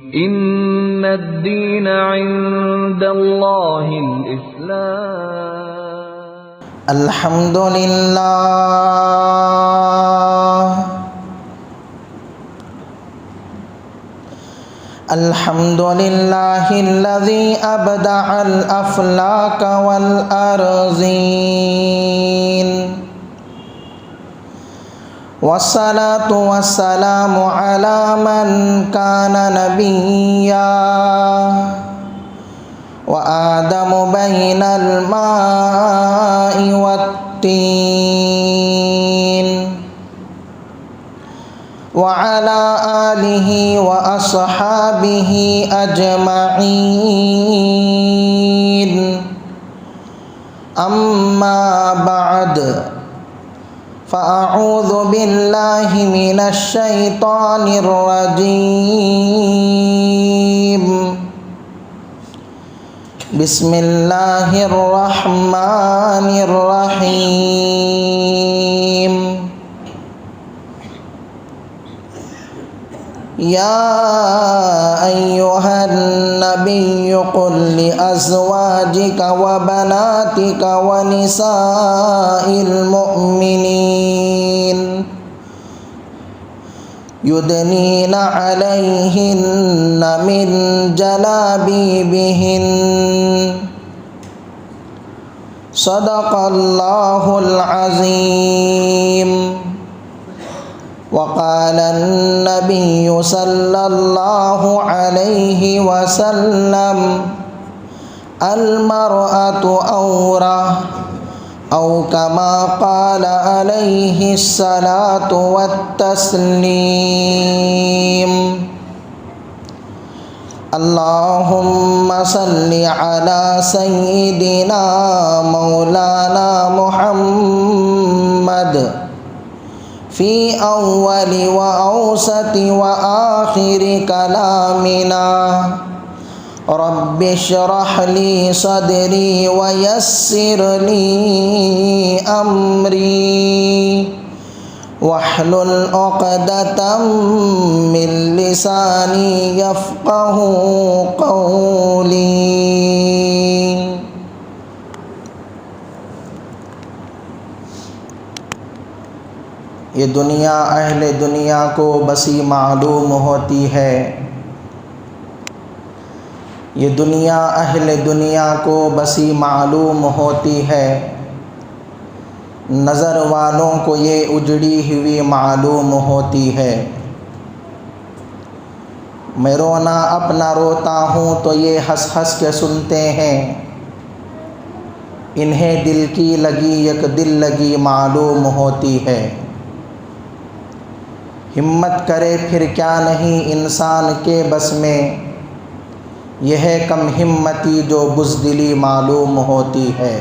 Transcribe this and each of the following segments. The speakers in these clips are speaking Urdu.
ان الدین عند اللہ الاسلام۔ الحمدللہ الحمدللہ الذی ابدع الافلاک والارضین، والصلاة والسلام علی من کان نبیا، وآدم بین الماء والتین، وعلى آلہ وأصحابہ اجمعین، اما بعد، فأعوذ باللہ من الشیطان الرجیم، بسم اللہ الرحمن الرحیم۔ یا ایہا النبی قل لأزواجک وبناتک ونساء المؤمنین یدنین علیہن من جلابیبہن، صدق اللہ العظیم۔ وقال النبی صلی اللہ علیہ وسلم المرأة عورة، او کما قال علیہ الصلاة والتسلیم۔ اللہم صلی علی سیدنا مولانا محمد فی اول و اوسط و آخر کلامنا، رب اشرح لی صدری ویسر لی امری، واحلل عقدۃ من لسانی یفقہ قولی۔ یہ دنیا اہل دنیا کو بسی معلوم ہوتی ہے، یہ دنیا اہل دنیا کو بسی معلوم ہوتی ہے، نظر والوں کو یہ اجڑی ہوئی معلوم ہوتی ہے۔ میں رونا اپنا روتا ہوں تو یہ ہنس ہنس کے سنتے ہیں، انہیں دل کی لگی یک دل لگی معلوم ہوتی ہے۔ ہمت کرے پھر کیا نہیں انسان کے بس میں، یہ ہے کم ہمتی جو بزدلی معلوم ہوتی ہے۔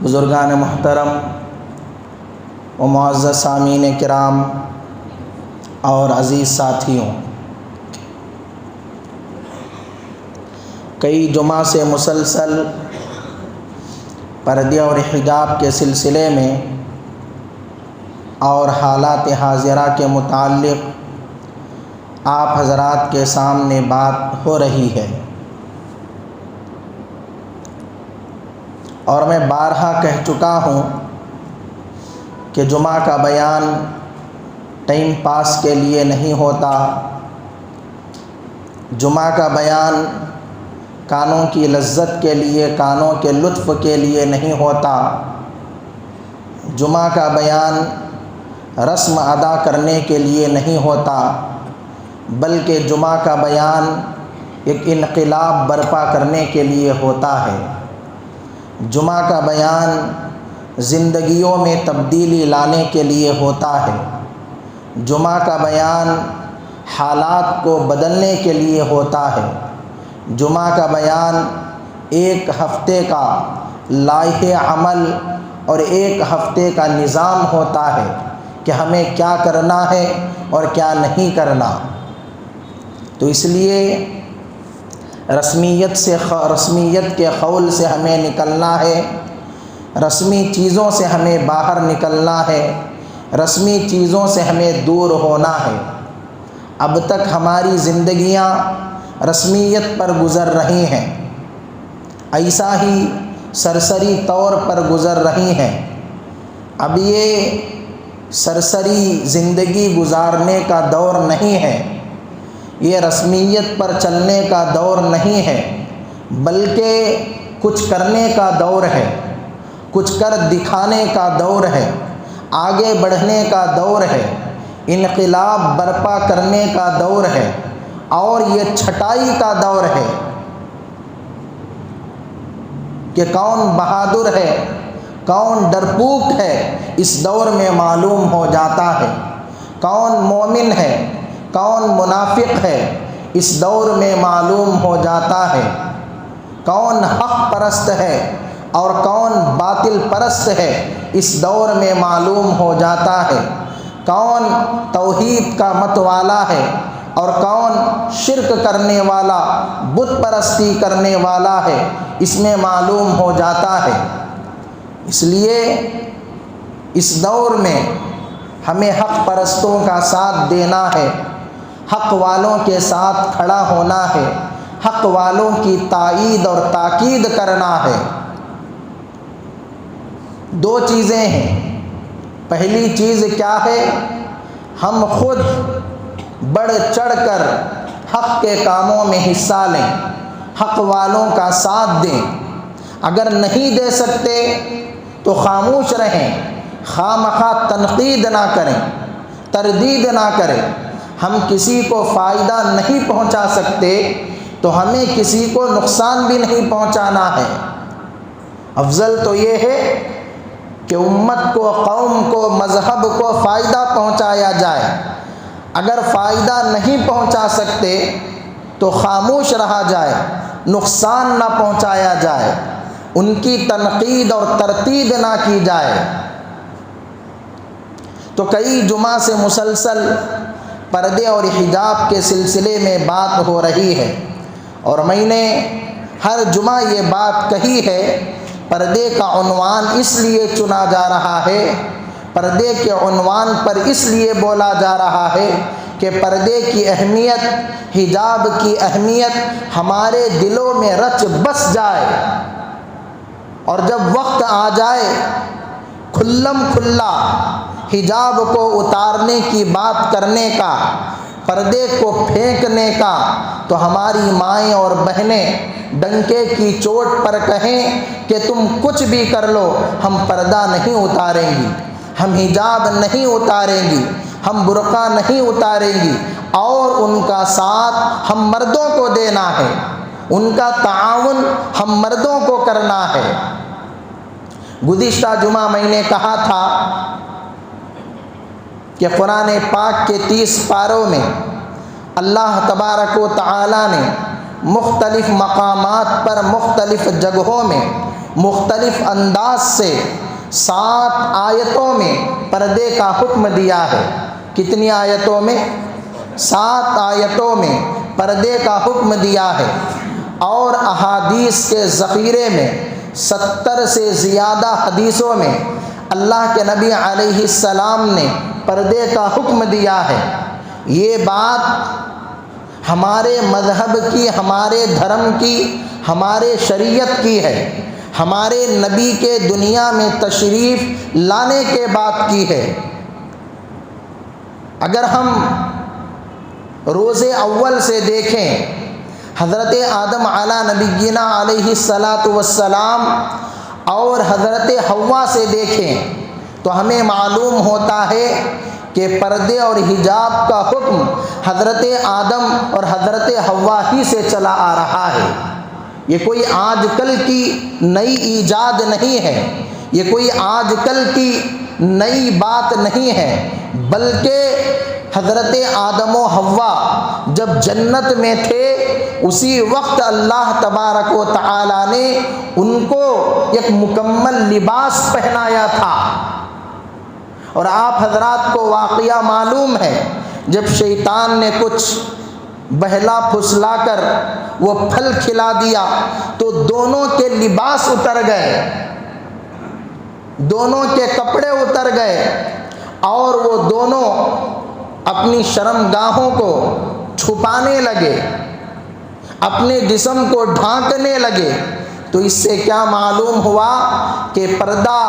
بزرگان محترم و معزز سامعین کرام اور عزیز ساتھیوں، کئی جمعہ سے مسلسل پردے اور حجاب کے سلسلے میں اور حالات حاضرہ کے متعلق آپ حضرات کے سامنے بات ہو رہی ہے، اور میں بارہا کہہ چکا ہوں کہ جمعہ کا بیان ٹائم پاس کے لیے نہیں ہوتا، جمعہ کا بیان کانوں کی لذت کے لیے، کانوں کے لطف کے لیے نہیں ہوتا، جمعہ کا بیان رسم ادا کرنے کے لیے نہیں ہوتا، بلکہ جمعہ کا بیان ایک انقلاب برپا کرنے کے لیے ہوتا ہے۔ جمعہ کا بیان زندگیوں میں تبدیلی لانے کے لیے ہوتا ہے، جمعہ کا بیان حالات کو بدلنے کے لیے ہوتا ہے، جمعہ کا بیان ایک ہفتے کا لائحہ عمل اور ایک ہفتے کا نظام ہوتا ہے کہ ہمیں کیا کرنا ہے اور کیا نہیں کرنا۔ تو اس لیے رسمیت کے قول سے ہمیں نکلنا ہے، رسمی چیزوں سے ہمیں باہر نکلنا ہے، رسمی چیزوں سے ہمیں دور ہونا ہے۔ اب تک ہماری زندگیاں رسمیت پر گزر رہی ہیں، ایسا ہی سرسری طور پر گزر رہی ہیں۔ اب یہ سرسری زندگی گزارنے کا دور نہیں ہے، یہ رسمیت پر چلنے کا دور نہیں ہے، بلکہ کچھ کرنے کا دور ہے، کچھ کر دکھانے کا دور ہے، آگے بڑھنے کا دور ہے، انقلاب برپا کرنے کا دور ہے، اور یہ چھٹائی کا دور ہے کہ کون بہادر ہے، کون ڈرپوک ہے، اس دور میں معلوم ہو جاتا ہے۔ کون مومن ہے، کون منافق ہے، اس دور میں معلوم ہو جاتا ہے۔ کون حق پرست ہے اور کون باطل پرست ہے، اس دور میں معلوم ہو جاتا ہے۔ کون توحید کا مت والا ہے اور کون شرک کرنے والا، بت پرستی کرنے والا ہے، اس میں معلوم ہو جاتا ہے۔ اس لیے اس دور میں ہمیں حق پرستوں کا ساتھ دینا ہے، حق والوں کے ساتھ کھڑا ہونا ہے، حق والوں کی تائید اور تاکید کرنا ہے۔ دو چیزیں ہیں۔ پہلی چیز کیا ہے؟ ہم خود بڑھ چڑھ کر حق کے کاموں میں حصہ لیں، حق والوں کا ساتھ دیں۔ اگر نہیں دے سکتے تو خاموش رہیں، خواہ تنقید نہ کریں، تردید نہ کریں۔ ہم کسی کو فائدہ نہیں پہنچا سکتے تو ہمیں کسی کو نقصان بھی نہیں پہنچانا ہے۔ افضل تو یہ ہے کہ امت کو، قوم کو، مذہب کو فائدہ پہنچایا جائے۔ اگر فائدہ نہیں پہنچا سکتے تو خاموش رہا جائے، نقصان نہ پہنچایا جائے، ان کی تنقید اور تردید نہ کی جائے۔ تو کئی جمعہ سے مسلسل پردے اور حجاب کے سلسلے میں بات ہو رہی ہے، اور میں نے ہر جمعہ یہ بات کہی ہے، پردے کا عنوان اس لیے چنا جا رہا ہے، پردے کے عنوان پر اس لیے بولا جا رہا ہے کہ پردے کی اہمیت، حجاب کی اہمیت ہمارے دلوں میں رچ بس جائے، اور جب وقت آ جائے کھلم کھلا حجاب کو اتارنے کی بات کرنے کا، پردے کو پھینکنے کا، تو ہماری مائیں اور بہنیں ڈنکے کی چوٹ پر کہیں کہ تم کچھ بھی کر لو، ہم پردہ نہیں اتاریں گی، ہم حجاب نہیں اتاریں گی، ہم برقع نہیں اتاریں گی، اور ان کا ساتھ ہم مردوں کو دینا ہے، ان کا تعاون ہم مردوں کو کرنا ہے۔ گزشتہ جمعہ میں نے کہا تھا کہ قرآن پاک کے 30 پاروں میں اللہ تبارک و تعالی نے مختلف مقامات پر، مختلف جگہوں میں، مختلف انداز سے 7 آیتوں میں پردے کا حکم دیا ہے۔ کتنی آیتوں میں؟ 7 آیتوں میں پردے کا حکم دیا ہے، اور احادیث کے ذخیرے میں 70 سے زیادہ حدیثوں میں اللہ کے نبی علیہ السلام نے پردے کا حکم دیا ہے۔ یہ بات ہمارے مذہب کی، ہمارے دھرم کی، ہمارے شریعت کی ہے، ہمارے نبی کے دنیا میں تشریف لانے کے بعد کی ہے۔ اگر ہم روز اول سے دیکھیں، حضرت آدم علی نبینا علیہ السلام اور حضرت حوا سے دیکھیں تو ہمیں معلوم ہوتا ہے کہ پردے اور حجاب کا حکم حضرت آدم اور حضرت حوا ہی سے چلا آ رہا ہے۔ یہ کوئی آج کل کی نئی ایجاد نہیں ہے، یہ کوئی آج کل کی نئی بات نہیں ہے، بلکہ حضرت آدم و حوا جب جنت میں تھے اسی وقت اللہ تبارک و تعالی نے ان کو ایک مکمل لباس پہنایا تھا۔ اور آپ حضرات کو واقعہ معلوم ہے، جب شیطان نے کچھ بہلا پھسلا کر وہ پھل کھلا دیا تو دونوں کے لباس اتر گئے، دونوں کے کپڑے اتر گئے، اور وہ دونوں اپنی شرمگاہوں کو چھپانے لگے، اپنے جسم کو ڈھانکنے لگے، تو اس سے کیا معلوم ہوا کہ پردہ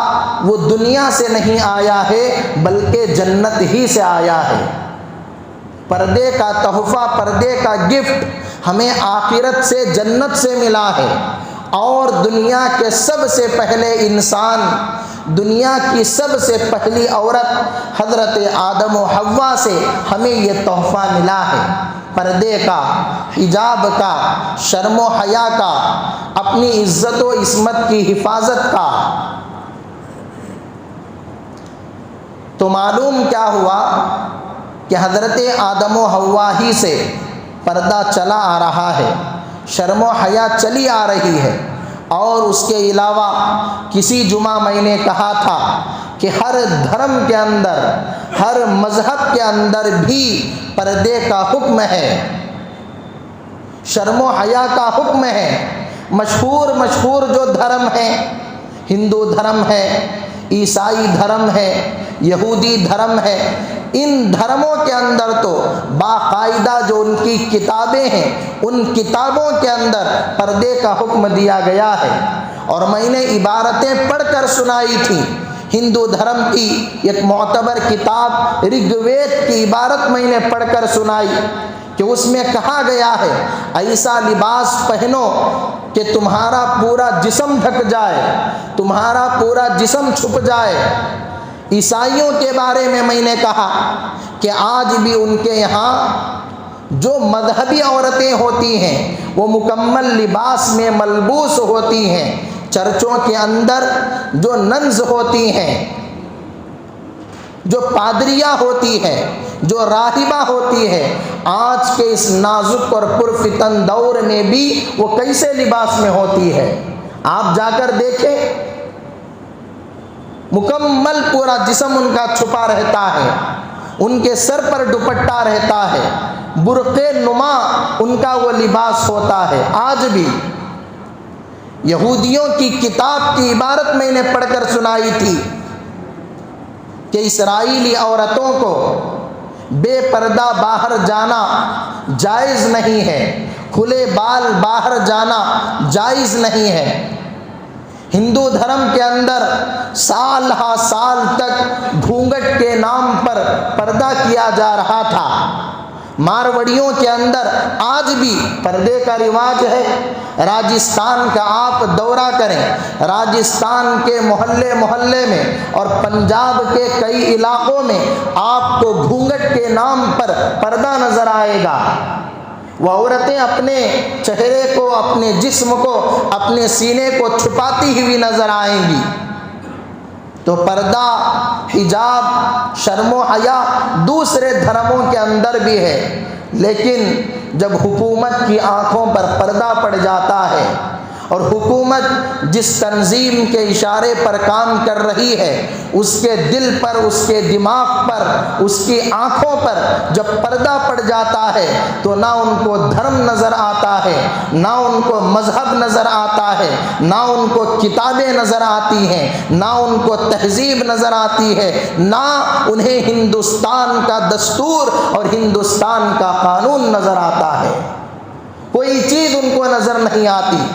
وہ دنیا سے نہیں آیا ہے بلکہ جنت ہی سے آیا ہے۔ پردے کا تحفہ، پردے کا گفٹ ہمیں آخرت سے، جنت سے ملا ہے، اور دنیا کے سب سے پہلے انسان، دنیا کی سب سے پہلی عورت حضرت آدم و حوا سے ہمیں یہ تحفہ ملا ہے، پردے کا، حجاب کا، شرم و حیا کا، اپنی عزت و عصمت کی حفاظت کا۔ تو معلوم کیا ہوا کہ حضرت آدم و حوا ہی سے پردہ چلا آ رہا ہے، شرم و حیا چلی آ رہی ہے۔ اور اس کے علاوہ کسی جمعہ میں نے کہا تھا کہ ہر دھرم کے اندر، ہر مذہب کے اندر بھی پردے کا حکم ہے، شرم و حیا کا حکم ہے۔ مشہور جو دھرم ہیں، ہندو دھرم ہے، عیسائی دھرم ہے، یہودی دھرم ہے، ان دھرموں کے اندر تو باقاعدہ جو ان کی کتابیں ہیں، ان کتابوں کے اندر پردے کا حکم دیا گیا ہے۔ اور میں نے عبارتیں پڑھ کر سنائی تھیں، ہندو دھرم کی ایک معتبر کتاب رگ وید کی عبارت میں نے پڑھ کر سنائی کہ اس میں کہا گیا ہے ایسا لباس پہنو کہ تمہارا پورا جسم ڈھک جائے، تمہارا پورا جسم چھپ جائے۔ عیسائیوں کے بارے میں نے کہا کہ آج بھی ان کے یہاں جو مذہبی عورتیں ہوتی ہیں وہ مکمل لباس میں ملبوس ہوتی ہیں۔ چرچوں کے اندر جو ننز ہوتی ہیں، جو پادریاں ہوتی ہیں، جو راہبہ ہوتی ہے، آج کے اس نازک اور پرفتن دور میں بھی وہ کیسے لباس میں ہوتی ہے؟ آپ جا کر دیکھیں، مکمل پورا جسم ان کا چھپا رہتا ہے، ان کے سر پر دوپٹہ رہتا ہے، برقع نما ان کا وہ لباس ہوتا ہے۔ آج بھی یہودیوں کی کتاب کی عبارت میں نے پڑھ کر سنائی تھی کہ اسرائیلی عورتوں کو بے پردہ باہر جانا جائز نہیں ہے، کھلے بال باہر جانا جائز نہیں ہے۔ ہندو دھرم کے اندر سال ہا سال تک گھونگھٹ کے نام پر پردہ کیا جا رہا تھا۔ ماروڑیوں کے اندر آج بھی پردے کا رواج ہے۔ راجستھان کا آپ دورہ کریں، راجستھان کے محلے محلے میں اور پنجاب کے کئی علاقوں میں آپ کو گھونگھٹ کے نام پر پردہ نظر آئے گا۔ وہ عورتیں اپنے چہرے کو، اپنے جسم کو، اپنے سینے کو چھپاتی ہوئی نظر آئیں گی۔ تو پردہ، حجاب، شرم و حیا دوسرے دھرموں کے اندر بھی ہے، لیکن جب حکومت کی آنکھوں پر پردہ پڑ جاتا ہے اور حکومت جس تنظیم کے اشارے پر کام کر رہی ہے، اس کے دل پر، اس کے دماغ پر، اس کی آنکھوں پر جب پردہ پڑ جاتا ہے تو نہ ان کو دھرم نظر آتا ہے، نہ ان کو مذہب نظر آتا ہے، نہ ان کو کتابیں نظر آتی ہیں، نہ ان کو تہذیب نظر آتی ہے، نہ انہیں ہندوستان کا دستور اور ہندوستان کا قانون نظر آتا ہے۔ کوئی چیز ان کو نظر نہیں آتی،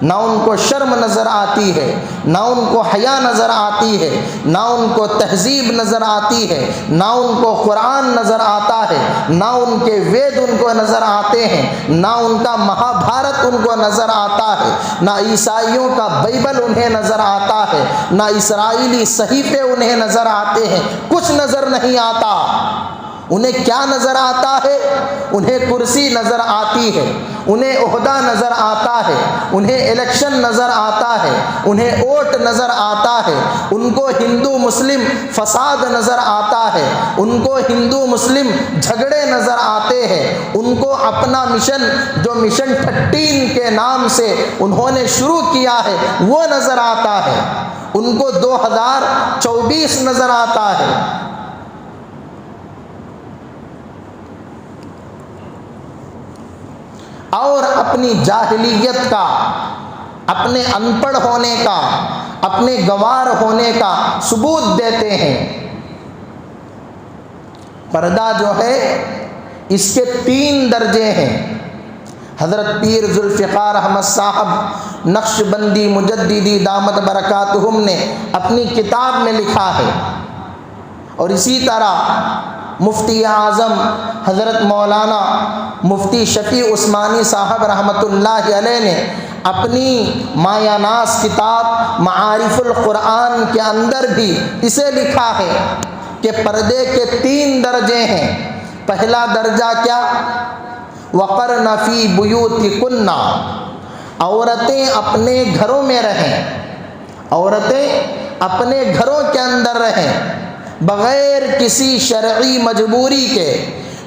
نہ ان کو شرم نظر آتی ہے، نہ ان کو حیا نظر آتی ہے، نہ ان کو تہذیب نظر آتی ہے، نہ ان کو قرآن نظر آتا ہے، نہ ان کے وید ان کو نظر آتے ہیں، نہ ان کا مہا بھارت ان کو نظر آتا ہے، نہ عیسائیوں کا بائبل انہیں نظر آتا ہے، نہ اسرائیلی صحیفے انہیں نظر آتے ہیں، کچھ نظر نہیں آتا۔ انہیں کیا نظر آتا ہے؟ انہیں کرسی نظر آتی ہے، انہیں عہدہ نظر آتا ہے، انہیں الیکشن نظر آتا ہے، انہیں ووٹ نظر آتا ہے، ان کو ہندو مسلم فساد نظر آتا ہے، ان کو ہندو مسلم جھگڑے نظر آتے ہیں، ان کو اپنا مشن جو مشن 13 کے نام سے انہوں نے شروع کیا ہے وہ نظر آتا ہے، ان کو 2024 نظر آتا ہے۔ اور اپنی جاہلیت کا، اپنے ان پڑھ ہونے کا، اپنے گنوار ہونے کا ثبوت دیتے ہیں۔ پردہ جو ہے اس کے 3 درجے ہیں۔ حضرت پیر ذوالفقار احمد صاحب نقشبندی مجددی دامت برکاتہم نے اپنی کتاب میں لکھا ہے، اور اسی طرح مفتی اعظم حضرت مولانا مفتی شفیع عثمانی صاحب رحمۃ اللہ علیہ نے اپنی مایہ ناز کتاب معارف القرآن کے اندر بھی اسے لکھا ہے کہ پردے کے 3 درجے ہیں۔ پہلا درجہ کیا؟ وقرن فی بیوتکن، عورتیں اپنے گھروں میں رہیں، عورتیں اپنے گھروں کے اندر رہیں، بغیر کسی شرعی مجبوری کے،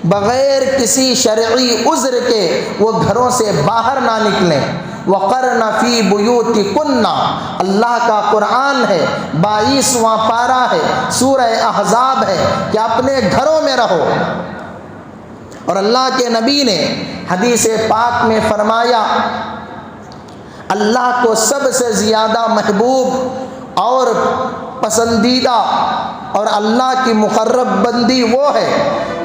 بغیر کسی شرعی عذر کے وہ گھروں سے باہر نہ نکلیں۔ وقرن فی بیوتکن، اللہ کا قرآن ہے، 22واں پارہ ہے، سورہ احزاب ہے کہ اپنے گھروں میں رہو۔ اور اللہ کے نبی نے حدیث پاک میں فرمایا، اللہ کو سب سے زیادہ محبوب اور پسندیدہ اور اللہ کی مقرب بندی وہ ہے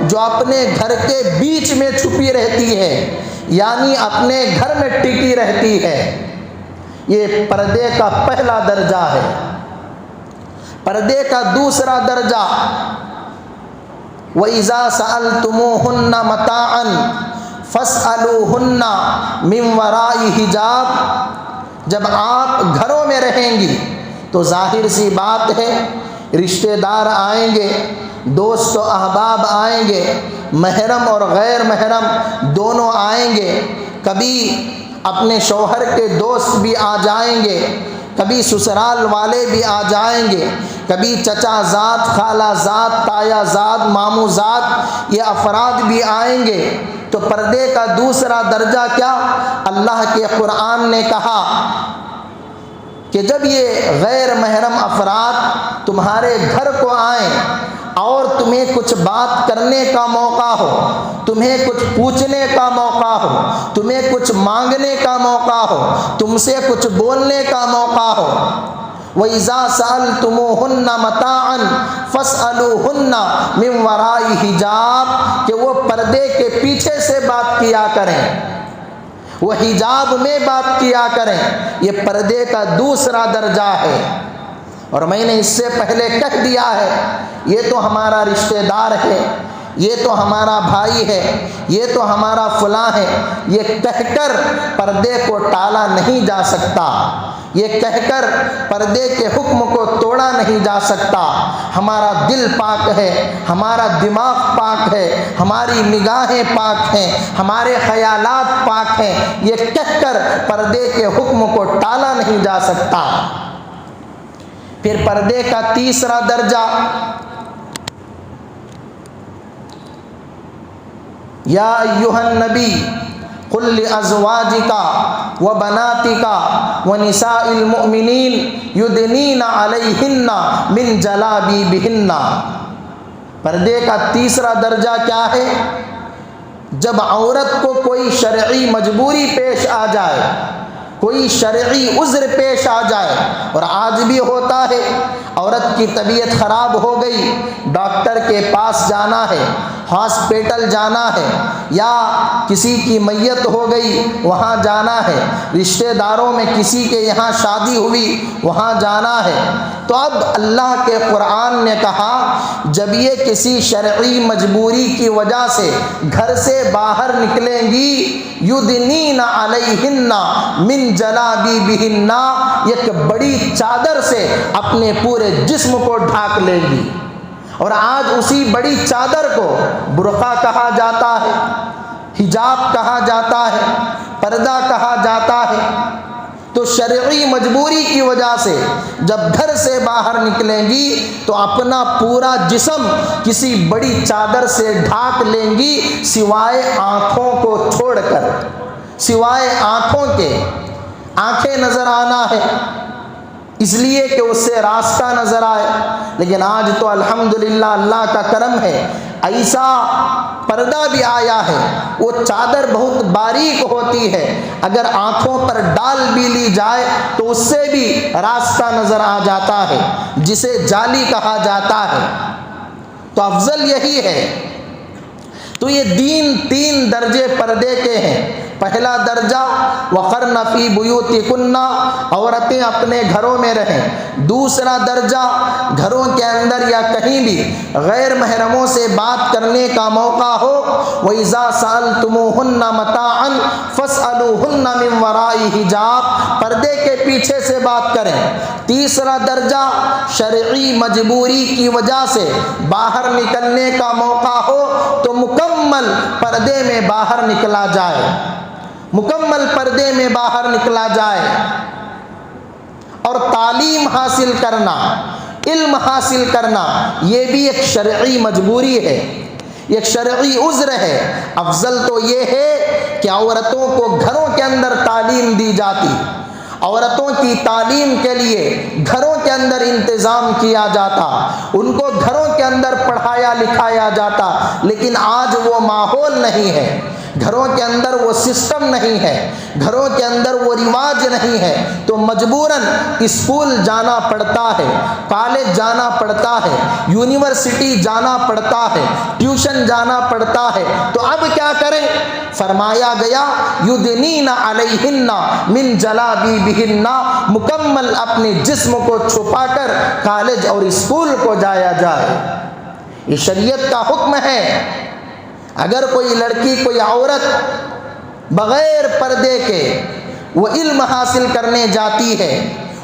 جو اپنے گھر کے بیچ میں چھپی رہتی ہے، یعنی اپنے گھر میں ٹکی رہتی ہے۔ یہ پردے کا پہلا درجہ ہے۔ پردے کا دوسرا درجہ، وَإِذَا سَأَلْتُمُوهُنَّ مَتَاعًا فَاسْأَلُوهُنَّ مِنْ وَرَاءِ حِجَابٍ، جب آپ گھروں میں رہیں گی تو ظاہر سی بات ہے رشتہ دار آئیں گے، دوست و احباب آئیں گے، محرم اور غیر محرم دونوں آئیں گے، کبھی اپنے شوہر کے دوست بھی آ جائیں گے، کبھی سسرال والے بھی آ جائیں گے، کبھی چچا زاد، خالہ زاد، تایا زاد، ماموں زاد، یہ افراد بھی آئیں گے۔ تو پردے کا دوسرا درجہ کیا؟ اللہ کے قرآن نے کہا کہ جب یہ غیر محرم افراد تمہارے گھر کو آئیں اور تمہیں کچھ بات کرنے کا موقع ہو، تمہیں کچھ پوچھنے کا موقع ہو، تمہیں کچھ مانگنے کا موقع ہو، تم سے کچھ بولنے کا موقع ہو، وَإِذَا سَأَلْتُمُوهُنَّ مَتَاعًا فَاسْأَلُوهُنَّ مِنْ وَرَاءِ حِجَابٍ، کہ وہ پردے کے پیچھے سے بات کیا کریں، وہ حجاب میں بات کیا کریں۔ یہ پردے کا دوسرا درجہ ہے۔ اور میں نے اس سے پہلے کہہ دیا ہے، یہ تو ہمارا رشتہ دار ہے، یہ تو ہمارا بھائی ہے، یہ تو ہمارا فلاں ہے، یہ کہہ کر پردے کو ٹالا نہیں جا سکتا، یہ کہہ کر پردے کے حکم کو توڑا نہیں جا سکتا۔ ہمارا دل پاک ہے، ہمارا دماغ پاک ہے، ہماری نگاہیں پاک ہیں، ہمارے خیالات پاک ہیں، یہ کہہ کر پردے کے حکم کو ٹالا نہیں جا سکتا۔ پھر پردے کا تیسرا درجہ، یا ایھا النبی قل لازواجک وبناتک ونساء المؤمنین یدنین علیہن من جلابیبہن۔ پردے کا تیسرا درجہ کیا ہے؟ جب عورت کو کوئی شرعی مجبوری پیش آ جائے، کوئی شرعی عذر پیش آ جائے، اور آج بھی ہوتا ہے، عورت کی طبیعت خراب ہو گئی، ڈاکٹر کے پاس جانا ہے، ہاسپٹل جانا ہے، یا کسی کی میت ہو گئی وہاں جانا ہے، رشتہ داروں میں کسی کے یہاں شادی ہوئی وہاں جانا ہے، تو اب اللہ کے قرآن نے کہا جب یہ کسی شرعی مجبوری کی وجہ سے گھر سے باہر نکلیں گی، یدنین علیہن من جلابیبہن، ایک بڑی چادر سے اپنے پورے جسم کو ڈھانک لیں گی۔ اور آج اسی بڑی چادر کو برقع کہا جاتا ہے، حجاب کہا جاتا ہے، پردہ کہا جاتا ہے۔ تو شرعی مجبوری کی وجہ سے جب گھر سے باہر نکلیں گی تو اپنا پورا جسم کسی بڑی چادر سے ڈھانک لیں گی، سوائے آنکھوں کو چھوڑ کر، سوائے آنکھوں کے۔ آنکھیں نظر آنا ہے اس لیے کہ اس سے راستہ نظر آئے، لیکن آج تو الحمدللہ اللہ کا کرم ہے، ایسا پردہ بھی آیا ہے، وہ چادر بہت باریک ہوتی ہے، اگر آنکھوں پر ڈال بھی لی جائے تو اس سے بھی راستہ نظر آ جاتا ہے، جسے جالی کہا جاتا ہے۔ تو افضل یہی ہے تو یہ تین درجے پردے کے ہیں۔ پہلا درجہ وقرن فی بیوتکن، عورتیں اپنے گھروں میں رہیں۔ دوسرا درجہ گھروں کے اندر یا کہیں بھی غیر محرموں سے بات کرنے کا موقع ہو، وَإِذَا سَأَلْتُمُوهُنَّ مَتَاعًا فَاسْأَلُوهُنَّ مِنْ وَرَاءِ حِجَابٍ، پردے کے پیچھے سے بات کریں۔ تیسرا درجہ شرعی مجبوری کی وجہ سے باہر نکلنے کا موقع ہو تو مکمل پردے میں باہر نکلا جائے، مکمل پردے میں باہر نکلا جائے۔ اور تعلیم حاصل کرنا، علم حاصل کرنا، یہ بھی ایک شرعی مجبوری ہے، ایک شرعی عذر ہے۔ افضل تو یہ ہے کہ عورتوں کو گھروں کے اندر تعلیم دی جاتی، عورتوں کی تعلیم کے لیے گھروں کے اندر انتظام کیا جاتا، ان کو گھروں کے اندر پڑھایا لکھایا جاتا، لیکن آج وہ ماحول نہیں ہے، گھروں کے اندر وہ سسٹم نہیں ہے، گھروں کے اندر وہ رواج نہیں ہے، تو مجبوراً اسکول جانا پڑتا ہے، کالج جانا پڑتا ہے، یونیورسٹی جانا پڑتا ہے، ٹیوشن جانا پڑتا ہے۔ تو اب کیا کریں؟ فرمایا گیا یدنین علیہن من جلابیبہن، مکمل اپنے جسم کو چھپا کر کالج اور اسکول کو جایا جائے۔ یہ شریعت کا حکم ہے۔ اگر کوئی لڑکی، کوئی عورت بغیر پردے کے وہ علم حاصل کرنے جاتی ہے،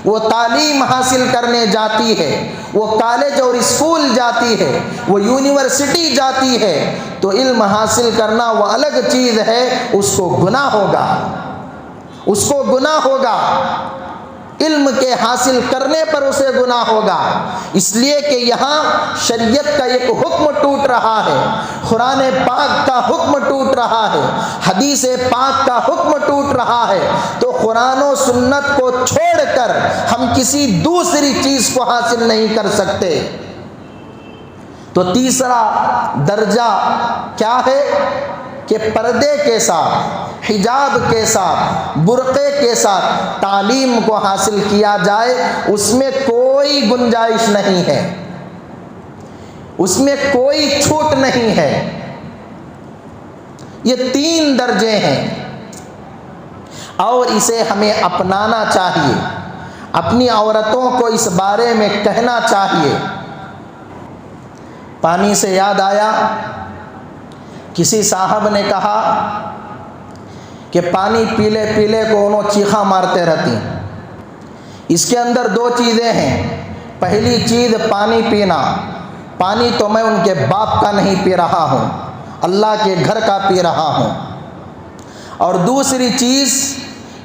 وہ تعلیم حاصل کرنے جاتی ہے، وہ کالج اور اسکول جاتی ہے، وہ یونیورسٹی جاتی ہے، تو علم حاصل کرنا وہ الگ چیز ہے، اس کو گناہ ہوگا، اس کو گناہ ہوگا، علم کے حاصل کرنے پر اسے گناہ ہوگا۔ اس لیے کہ یہاں شریعت کا ایک حکم ٹوٹ رہا ہے، قرآن پاک کا حکم ٹوٹ رہا ہے، حدیث پاک کا حکم ٹوٹ رہا ہے، تو قرآن و سنت کو چھوڑ کر ہم کسی دوسری چیز کو حاصل نہیں کر سکتے۔ تو تیسرا درجہ کیا ہے کہ پردے کے ساتھ، حجاب کے ساتھ، برقعے کے ساتھ تعلیم کو حاصل کیا جائے، اس میں کوئی گنجائش نہیں ہے، اس میں کوئی چھوٹ نہیں ہے۔ یہ 3 درجے ہیں اور اسے ہمیں اپنانا چاہیے، اپنی عورتوں کو اس بارے میں کہنا چاہیے۔ پانی سے یاد آیا، کسی صاحب نے کہا کہ پانی پیلے پیلے کو انہوں چیخا مارتے رہتی ہیں۔ اس کے اندر 2 چیزیں ہیں۔ پہلی چیز پانی پینا، پانی تو میں ان کے باپ کا نہیں پی رہا ہوں، اللہ کے گھر کا پی رہا ہوں۔ اور دوسری چیز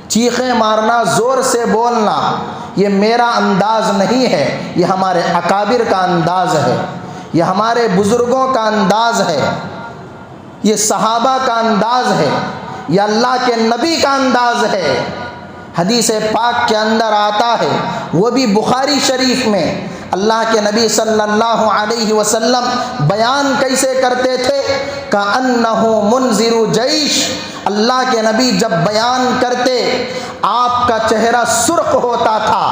چیخیں مارنا، زور سے بولنا، یہ میرا انداز نہیں ہے، یہ ہمارے اکابر کا انداز ہے، یہ ہمارے بزرگوں کا انداز ہے، یہ صحابہ کا انداز ہے، یہ اللہ کے نبی کا انداز ہے۔ حدیث پاک کے اندر آتا ہے، وہ بھی بخاری شریف میں، اللہ کے نبی صلی اللہ علیہ وسلم بیان کیسے کرتے تھے؟ کأنہ منذر جیش، اللہ کے نبی جب بیان کرتے آپ کا چہرہ سرخ ہوتا تھا،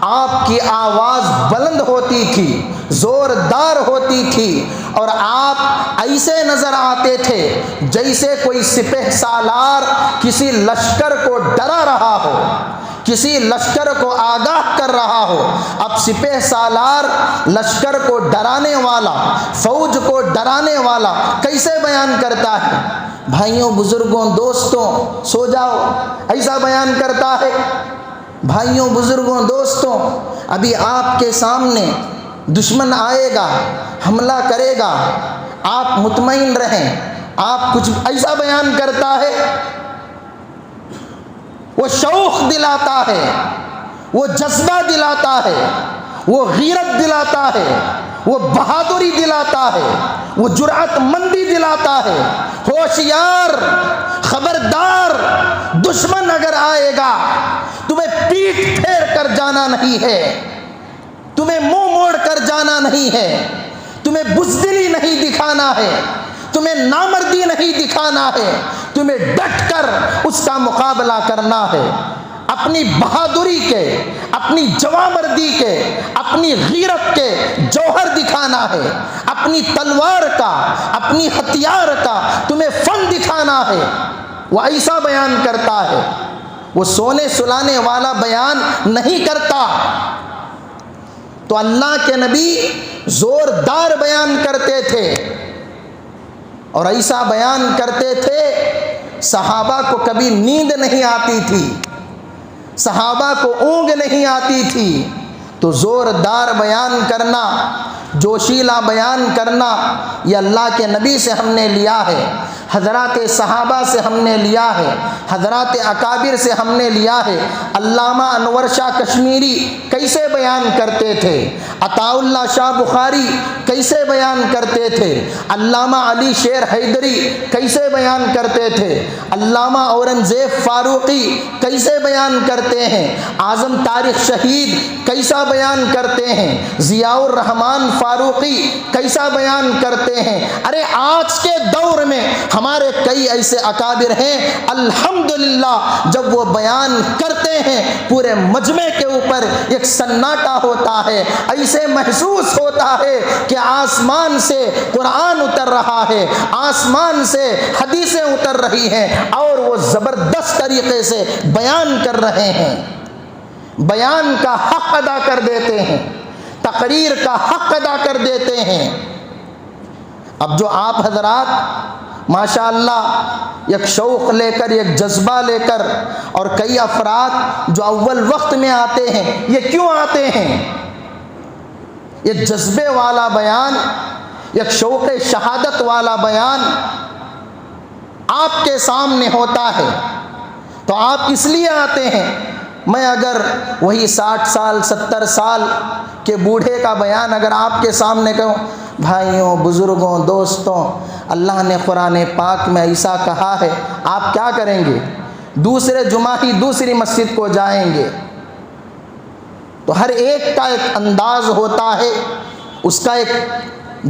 آپ کی آواز بلند ہوتی تھی، زوردار ہوتی تھی، اور آپ ایسے نظر آتے تھے جیسے کوئی سپہ سالار کسی لشکر کو ڈرا رہا ہو، کسی لشکر کو آگاہ کر رہا ہو۔ اب سپہ سالار لشکر کو ڈرانے والا، فوج کو ڈرانے والا کیسے بیان کرتا ہے؟ بھائیوں، بزرگوں، دوستوں، سو جاؤ، ایسا بیان کرتا ہے۔ بھائیوں، بزرگوں، دوستوں، ابھی آپ کے سامنے دشمن آئے گا، حملہ کرے گا، آپ مطمئن رہیں، آپ کچھ ایسا بیان کرتا ہے، وہ شوق دلاتا ہے، وہ جذبہ دلاتا ہے، وہ غیرت دلاتا ہے، وہ بہادری دلاتا ہے، وہ جرأت مندی دلاتا ہے۔ ہوشیار، خبردار، دشمن اگر آئے گا تمہیں پیٹ پھیر کر جانا نہیں ہے، تمہیں منہ موڑ کر جانا نہیں ہے، تمہیں بزدلی نہیں دکھانا ہے، تمہیں نامردی نہیں دکھانا ہے، تمہیں ڈٹ کر اس کا مقابلہ کرنا ہے۔ اپنی بہادری کے، اپنی جوامردی کے، اپنی غیرت کے جوہر دکھانا ہے، اپنی تلوار کا، اپنی ہتھیار کا تمہیں فن دکھانا ہے، وہ ایسا بیان کرتا ہے، وہ سونے سلانے والا بیان نہیں کرتا۔ تو اللہ کے نبی زوردار بیان کرتے تھے، اور ایسا بیان کرتے تھے صحابہ کو کبھی نیند نہیں آتی تھی، صحابہ کو اونگ نہیں آتی تھی۔ تو زوردار بیان کرنا، جوشیلا بیان کرنا، یہ اللہ کے نبی سے ہم نے لیا ہے، حضرات صحابہ سے ہم نے لیا ہے، حضرات اکابر سے ہم نے لیا ہے۔ علامہ انور شاہ کشمیری کیسے بیان کرتے تھے، عطا اللہ شاہ بخاری کیسے بیان کرتے تھے، علامہ علی شیر حیدری کیسے بیان کرتے تھے، علامہ اورنگزیب فاروقی کیسے بیان کرتے ہیں، اعظم طارق شہید کیسا بیان کرتے ہیں، ضیاء الرحمن فاروقی کیسا بیان کرتے ہیں۔ ارے آج کے دور میں ہمارے کئی ایسے اکابر ہیں، الحمدللہ جب وہ بیان کرتے ہیں پورے مجمع کے اوپر ایک سناٹا ہوتا ہے، ایسے محسوس ہوتا ہے کہ آسمان سے قرآن اتر رہا ہے، آسمان سے حدیثیں اتر رہی ہیں، اور وہ زبردست طریقے سے بیان کر رہے ہیں، بیان کا حق ادا کر دیتے ہیں، تقریر کا حق ادا کر دیتے ہیں۔ اب جو آپ حضرات ماشاءاللہ ایک شوق لے کر، ایک جذبہ لے کر، اور کئی افراد جو اول وقت میں آتے ہیں، یہ کیوں آتے ہیں؟ ایک جذبے والا بیان، ایک شوق شہادت والا بیان آپ کے سامنے ہوتا ہے تو آپ اس لیے آتے ہیں۔ میں اگر وہی 60 سال 70 سال کے بوڑھے کا بیان اگر آپ کے سامنے کہوں، بھائیوں، بزرگوں، دوستوں، اللہ نے قرآن پاک میں ایسا کہا ہے، آپ کیا کریں گے؟ دوسرے جمعہ ہی دوسری مسجد کو جائیں گے۔ تو ہر ایک کا ایک انداز ہوتا ہے، اس کا ایک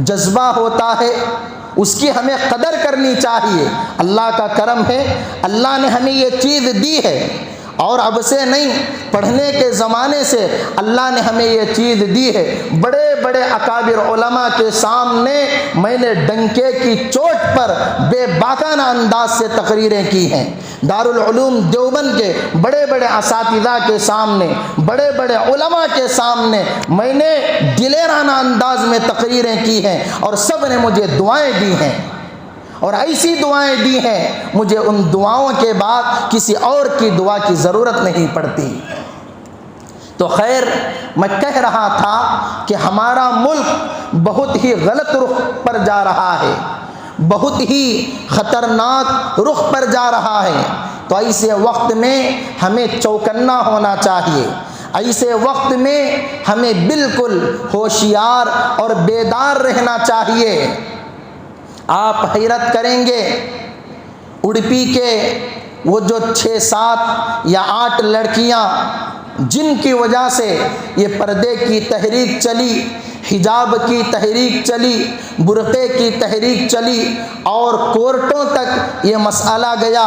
جذبہ ہوتا ہے، اس کی ہمیں قدر کرنی چاہیے۔ اللہ کا کرم ہے، اللہ نے ہمیں یہ چیز دی ہے، اور اب سے نہیں، پڑھنے کے زمانے سے اللہ نے ہمیں یہ چیز دی ہے۔ بڑے بڑے اکابر علماء کے سامنے میں نے ڈنکے کی چوٹ پر بے باکانہ انداز سے تقریریں کی ہیں۔ دارالعلوم دیوبند کے بڑے بڑے اساتذہ کے سامنے، بڑے بڑے علماء کے سامنے میں نے دلیرانہ انداز میں تقریریں کی ہیں، اور سب نے مجھے دعائیں دی ہیں، اور ایسی دعائیں دی ہیں، مجھے ان دعاؤں کے بعد کسی اور کی دعا کی ضرورت نہیں پڑتی۔ تو خیر، میں کہہ رہا تھا کہ ہمارا ملک بہت ہی غلط رخ پر جا رہا ہے، بہت ہی خطرناک رخ پر جا رہا ہے۔ تو ایسے وقت میں ہمیں چوکنا ہونا چاہیے، ایسے وقت میں ہمیں بالکل ہوشیار اور بیدار رہنا چاہیے۔ آپ حیرت کریں گے، اڈپی کے وہ جو 6 7 یا 8 لڑکیاں جن کی وجہ سے یہ پردے کی تحریک چلی، حجاب کی تحریک چلی، برقعے کی تحریک چلی، اور کورٹوں تک یہ مسئلہ گیا،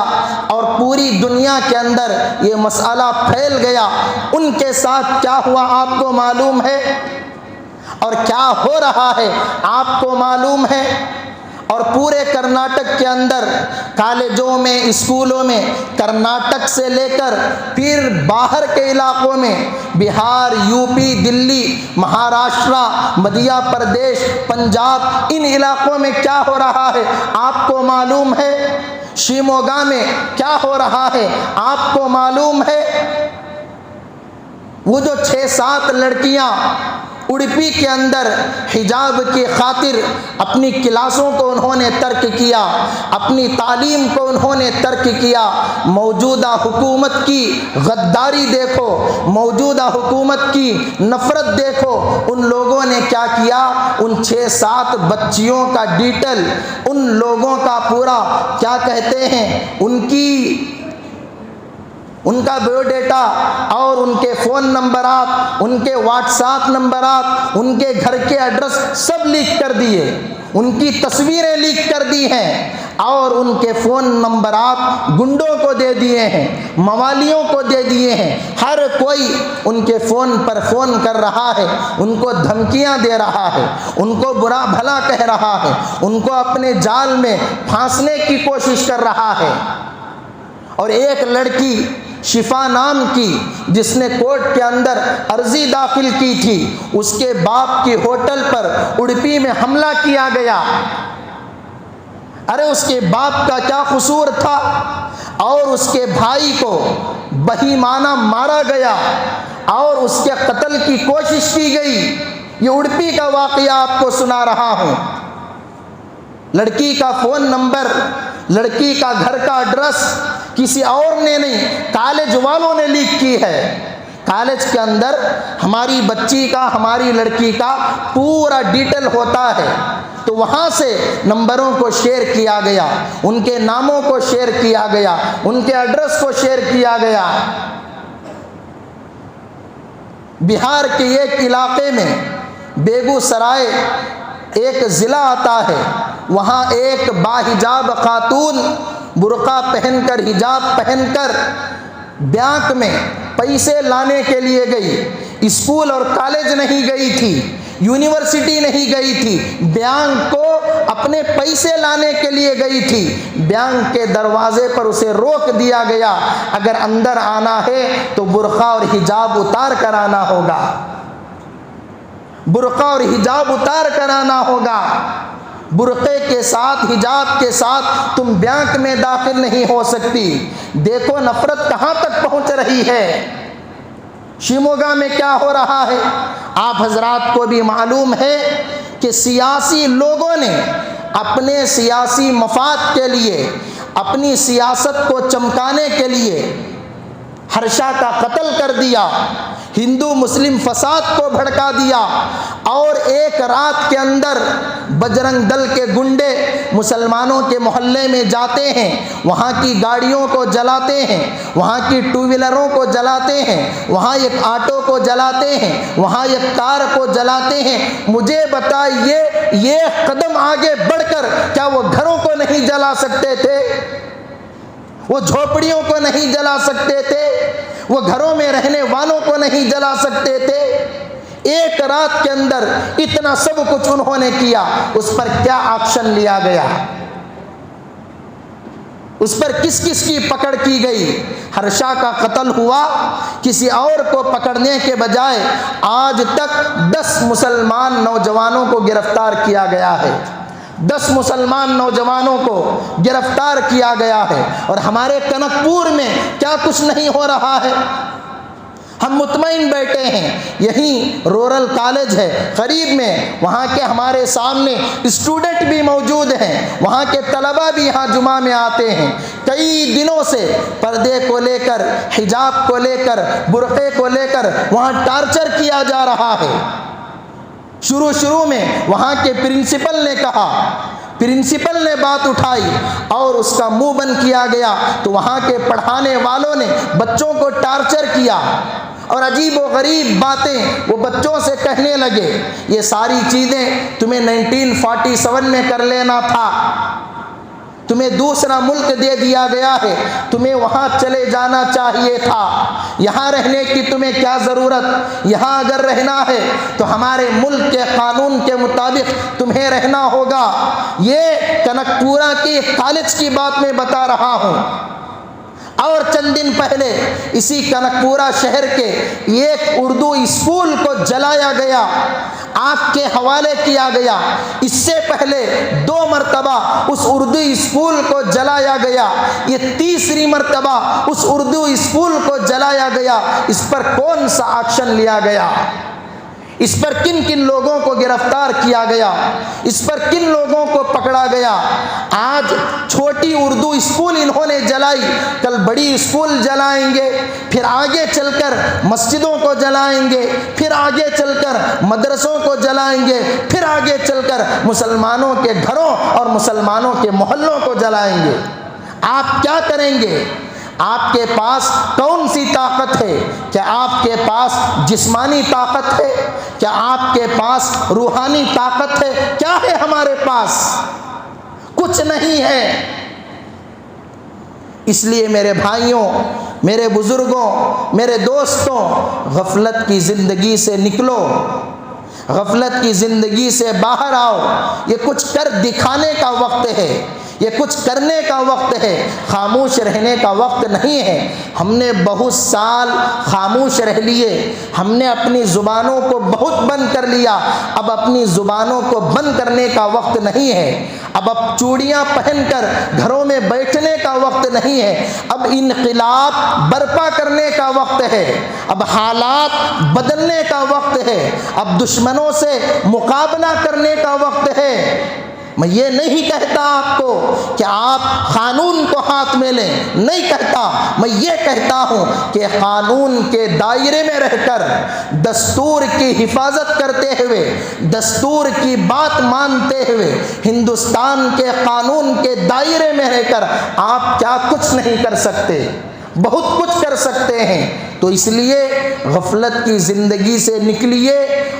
اور پوری دنیا کے اندر یہ مسئلہ پھیل گیا، ان کے ساتھ کیا ہوا آپ کو معلوم ہے؟ اور کیا ہو رہا ہے آپ کو معلوم ہے؟ اور پورے کرناٹک کے اندر کالجوں میں، اسکولوں میں، کرناٹک سے لے کر پھر باہر کے علاقوں میں، بہار، یو پی، دلی، مہاراشٹر، مدھیہ پردیش، پنجاب، ان علاقوں میں کیا ہو رہا ہے آپ کو معلوم ہے؟ شیموگا میں کیا ہو رہا ہے آپ کو معلوم ہے؟ وہ جو 6 7 لڑکیاں اڈپی کے اندر حجاب کی خاطر اپنی کلاسوں کو انہوں نے ترک کیا، اپنی تعلیم کو انہوں نے ترک کیا، موجودہ حکومت کی غداری دیکھو، موجودہ حکومت کی نفرت دیکھو۔ ان لوگوں نے کیا کیا؟ ان 6 7 بچیوں کا ڈیٹیل، ان لوگوں کا پورا کیا کہتے ہیں، ان کا بایو ڈیٹا اور ان کے فون نمبرات، ان کے واٹس ایپ نمبرات، ان کے گھر کے ایڈریس سب لیک کر دیے، ان کی تصویریں لیک کر دی ہیں۔ اور ان کے فون نمبرات گنڈوں کو دے دیے ہیں، موالیوں کو دے دیے ہیں۔ ہر کوئی ان کے فون پر فون کر رہا ہے، ان کو دھمکیاں دے رہا ہے، ان کو برا بھلا کہہ رہا ہے، ان کو اپنے جال میں پھانسنے کی کوشش کر رہا ہے۔ اور ایک لڑکی شفا نام کی، جس نے کورٹ کے اندر عرضی داخل کی تھی، اس کے باپ کی ہوٹل پر اڑپی میں حملہ کیا گیا۔ ارے اس کے باپ کا کیا قصور تھا؟ اور اس کے بھائی کو بہیمانہ مارا گیا اور اس کے قتل کی کوشش کی گئی۔ یہ اڑپی کا واقعہ آپ کو سنا رہا ہوں۔ لڑکی کا فون نمبر، لڑکی کا گھر کا ایڈریس کسی اور نے نہیں، کالج والوں نے لیک کی ہے۔ کالج کے اندر ہماری بچی کا، ہماری لڑکی کا پورا ڈیٹیل ہوتا ہے، تو وہاں سے نمبروں کو شیئر کیا گیا، ان کے ناموں کو شیئر کیا گیا، ان کے ایڈریس کو شیئر کیا گیا۔ بہار کے ایک علاقے میں بیگو سرائے ایک ضلع آتا ہے، وہاں ایک باحجاب خاتون برقع پہن کر، حجاب پہن کر بینک میں پیسے لانے کے لیے گئی۔ اسکول اور کالج نہیں گئی تھی، یونیورسٹی نہیں گئی تھی، بینک کو اپنے پیسے لانے کے لیے گئی تھی۔ بینک کے دروازے پر اسے روک دیا گیا، اگر اندر آنا ہے تو برقع اور حجاب اتار کر آنا ہوگا، برقع اور حجاب اتار کر آنا ہوگا۔ برقعے کے ساتھ، حجاب کے ساتھ تم بینک میں داخل نہیں ہو سکتی۔ دیکھو نفرت کہاں تک پہنچ رہی ہے۔ شیموگا میں کیا ہو رہا ہے آپ حضرات کو بھی معلوم ہے کہ سیاسی لوگوں نے اپنے سیاسی مفاد کے لیے، اپنی سیاست کو چمکانے کے لیے ہرشا کا قتل کر دیا، ہندو مسلم فساد کو بھڑکا دیا، اور ایک رات کے اندر بجرنگ دل کے گنڈے مسلمانوں کے محلے میں جاتے ہیں، وہاں کی گاڑیوں کو جلاتے ہیں، وہاں کی ٹو ویلروں کو جلاتے ہیں، وہاں ایک آٹو کو جلاتے ہیں، وہاں ایک کار کو جلاتے ہیں۔ مجھے بتائیے یہ قدم آگے بڑھ کر کیا وہ گھروں کو نہیں جلا سکتے تھے؟ وہ جھوپڑیوں کو نہیں جلا سکتے تھے؟ وہ گھروں میں رہنے والوں کو نہیں جلا سکتے تھے؟ ایک رات کے اندر اتنا سب کچھ انہوں نے کیا، اس پر کیا ایکشن لیا گیا؟ اس پر کس کس کی پکڑ کی گئی؟ ہرشا کا قتل ہوا، کسی اور کو پکڑنے کے بجائے آج تک 10 مسلمان نوجوانوں کو گرفتار کیا گیا ہے، 10 مسلمان نوجوانوں کو گرفتار کیا گیا ہے۔ اور ہمارے کنک پور میں کیا کچھ نہیں ہو رہا ہے؟ ہم مطمئن بیٹھے ہیں، یہیں رورل کالج ہے قریب میں، وہاں کے ہمارے سامنے اسٹوڈنٹ بھی موجود ہیں، وہاں کے طلبہ بھی یہاں جمعہ میں آتے ہیں۔ کئی دنوں سے پردے کو لے کر، حجاب کو لے کر، برقعے کو لے کر وہاں ٹارچر کیا جا رہا ہے۔ شروع میں وہاں کے پرنسپل نے کہا، پرنسپل نے بات اٹھائی اور اس کا منہ بند کیا گیا، تو وہاں کے پڑھانے والوں نے بچوں کو ٹارچر کیا اور عجیب و غریب باتیں وہ بچوں سے کہنے لگے۔ یہ ساری چیزیں تمہیں 1947 میں کر لینا تھا، تمہیں دوسرا ملک دے دیا گیا ہے، تمہیں وہاں چلے جانا چاہیے تھا، یہاں رہنے کی تمہیں کیا ضرورت؟ یہاں اگر رہنا ہے تو ہمارے ملک کے قانون کے مطابق تمہیں رہنا ہوگا۔ یہ کنک پورہ کی کالج کی بات میں بتا رہا ہوں۔ اور چند دن پہلے اسی کنک پورہ شہر کے ایک اردو اسکول کو جلایا گیا، آگ کے حوالے کیا گیا۔ اس سے پہلے 2 مرتبہ اس اردو اسکول کو جلایا گیا، یہ تیسری مرتبہ اس اردو اسکول کو جلایا گیا۔ اس پر کون سا ایکشن لیا گیا؟ اس پر کن کن لوگوں کو گرفتار کیا گیا؟ اس پر کن لوگوں کو پکڑا گیا؟ آج چھوٹی اردو اسکول انہوں نے جلائی، کل بڑی اسکول جلائیں گے، پھر آگے چل کر مسجدوں کو جلائیں گے، پھر آگے چل کر مدرسوں کو جلائیں گے، پھر آگے چل کر مسلمانوں کے گھروں اور مسلمانوں کے محلوں کو جلائیں گے۔ آپ کیا کریں گے؟ آپ کے پاس کون سی طاقت ہے؟ کیا آپ کے پاس جسمانی طاقت ہے؟ کیا آپ کے پاس روحانی طاقت ہے؟ کیا ہے ہمارے پاس؟ کچھ نہیں ہے۔ اس لیے میرے بھائیوں، میرے بزرگوں، میرے دوستوں، غفلت کی زندگی سے نکلو، غفلت کی زندگی سے باہر آؤ۔ یہ کچھ کر دکھانے کا وقت ہے، یہ کچھ کرنے کا وقت ہے، خاموش رہنے کا وقت نہیں ہے۔ ہم نے بہت سال خاموش رہ لیے، ہم نے اپنی زبانوں کو بہت بند کر لیا، اب اپنی زبانوں کو بند کرنے کا وقت نہیں ہے۔ اب چوڑیاں پہن کر گھروں میں بیٹھنے کا وقت نہیں ہے، اب انقلاب برپا کرنے کا وقت ہے، اب حالات بدلنے کا وقت ہے، اب دشمنوں سے مقابلہ کرنے کا وقت ہے۔ میں یہ نہیں کہتا آپ کو کہ آپ قانون کو ہاتھ میں لیں، نہیں کہتا، میں یہ کہتا ہوں کہ قانون کے دائرے میں رہ کر، دستور کی حفاظت کرتے ہوئے، دستور کی بات مانتے ہوئے، ہندوستان کے قانون کے دائرے میں رہ کر آپ کیا کچھ نہیں کر سکتے، بہت کچھ کر سکتے ہیں۔ تو اس لیے غفلت کی زندگی سے نکلیے،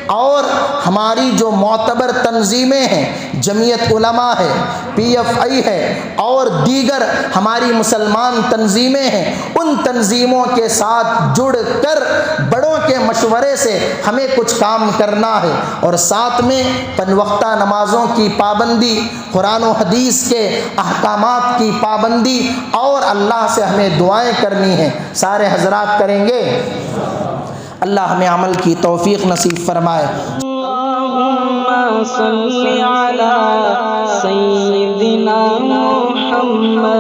اور ہماری جو معتبر تنظیمیں ہیں، جمعیت علماء ہے، PFI ہے، اور دیگر ہماری مسلمان تنظیمیں ہیں، ان تنظیموں کے ساتھ جڑ کر بڑوں کے مشورے سے ہمیں کچھ کام کرنا ہے، اور ساتھ میں پن وقتہ نمازوں کی پابندی، قرآن و حدیث کے احکامات کی پابندی، اور اللہ سے ہمیں دعائیں کرنی ہیں۔ سارے حضرات کریں گے؟ اللہ ہمیں عمل کی توفیق نصیب فرمائے۔ اللہم صل علی سیدنا محمد